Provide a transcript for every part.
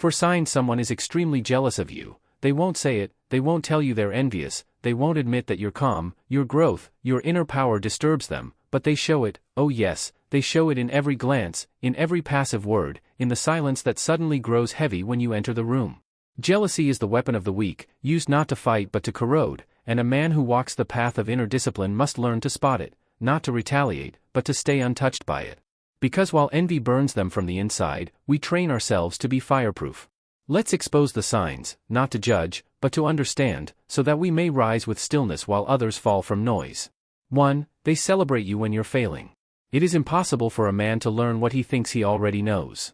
For signs someone is extremely jealous of you, they won't say it, they won't tell you they're envious, they won't admit that your calm, your growth, your inner power disturbs them, but they show it, oh yes, they show it in every glance, in every passive word, in the silence that suddenly grows heavy when you enter the room. Jealousy is the weapon of the weak, used not to fight but to corrode, and a man who walks the path of inner discipline must learn to spot it, not to retaliate, but to stay untouched by it. Because while envy burns them from the inside, we train ourselves to be fireproof. Let's expose the signs, not to judge, but to understand, so that we may rise with stillness while others fall from noise. 1. They celebrate you when you're failing. It is impossible for a man to learn what he thinks he already knows.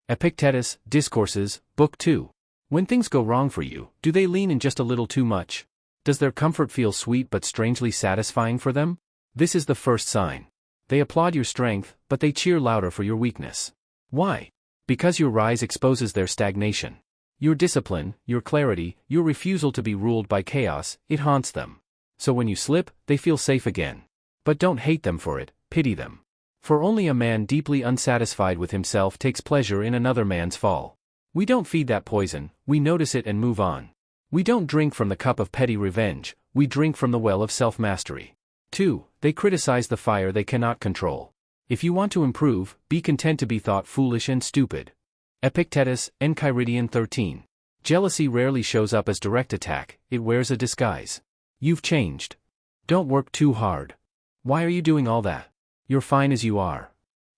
Epictetus, Discourses, Book 2. When things go wrong for you, do they lean in just a little too much? Does their comfort feel sweet but strangely satisfying for them? This is the first sign. They applaud your strength, but they cheer louder for your weakness. Why? Because your rise exposes their stagnation. Your discipline, your clarity, your refusal to be ruled by chaos, it haunts them. So when you slip, they feel safe again. But don't hate them for it, pity them. For only a man deeply unsatisfied with himself takes pleasure in another man's fall. We don't feed that poison, we notice it and move on. We don't drink from the cup of petty revenge, we drink from the well of self-mastery. 2. They criticize the fire they cannot control. If you want to improve, be content to be thought foolish and stupid. Epictetus, Enchiridion 13. Jealousy rarely shows up as direct attack, it wears a disguise. You've changed. Don't work too hard. Why are you doing all that? You're fine as you are.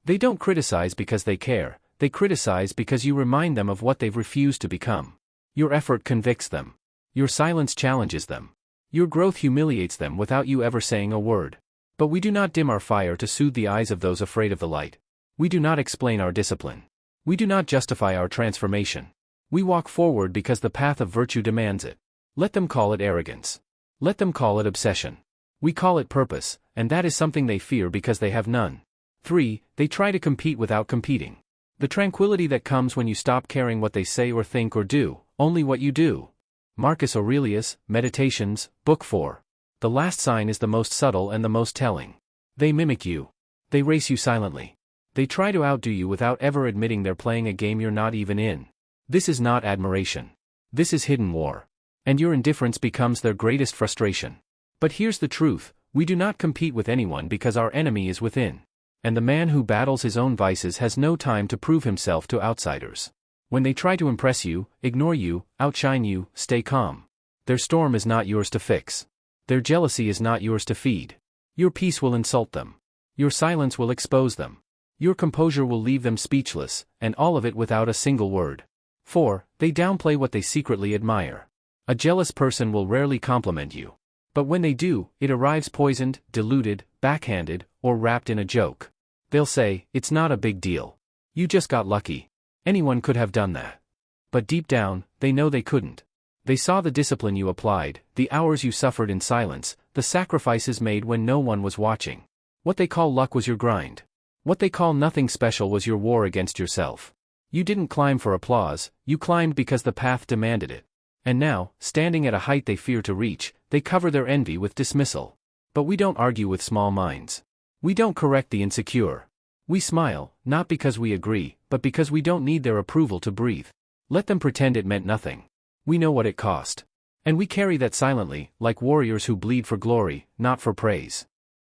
They don't criticize because they care, they criticize because you remind them of what they've refused to become. Your effort convicts them. Your silence challenges them. Your growth humiliates them without you ever saying a word. But we do not dim our fire to soothe the eyes of those afraid of the light. We do not explain our discipline. We do not justify our transformation. We walk forward because the path of virtue demands it. Let them call it arrogance. Let them call it obsession. We call it purpose, and that is something they fear because they have none. 3. They try to compete without competing. The tranquility that comes when you stop caring what they say or think or do, only what you do. Marcus Aurelius, Meditations, Book 4. The last sign is the most subtle and the most telling. They mimic you. They race you silently. They try to outdo you without ever admitting they're playing a game you're not even in. This is not admiration. This is hidden war. And your indifference becomes their greatest frustration. But here's the truth, we do not compete with anyone because our enemy is within. And the man who battles his own vices has no time to prove himself to outsiders. When they try to impress you, ignore you, outshine you, stay calm. Their storm is not yours to fix. Their jealousy is not yours to feed. Your peace will insult them. Your silence will expose them. Your composure will leave them speechless, and all of it without a single word. 4. They downplay what they secretly admire. A jealous person will rarely compliment you. But when they do, it arrives poisoned, diluted, backhanded, or wrapped in a joke. They'll say, it's not a big deal. You just got lucky. Anyone could have done that. But deep down, they know they couldn't. They saw the discipline you applied, the hours you suffered in silence, the sacrifices made when no one was watching. What they call luck was your grind. What they call nothing special was your war against yourself. You didn't climb for applause, you climbed because the path demanded it. And now, standing at a height they fear to reach, they cover their envy with dismissal. But we don't argue with small minds. We don't correct the insecure. We smile, not because we agree, but because we don't need their approval to breathe. Let them pretend it meant nothing. We know what it cost. And we carry that silently, like warriors who bleed for glory, not for praise.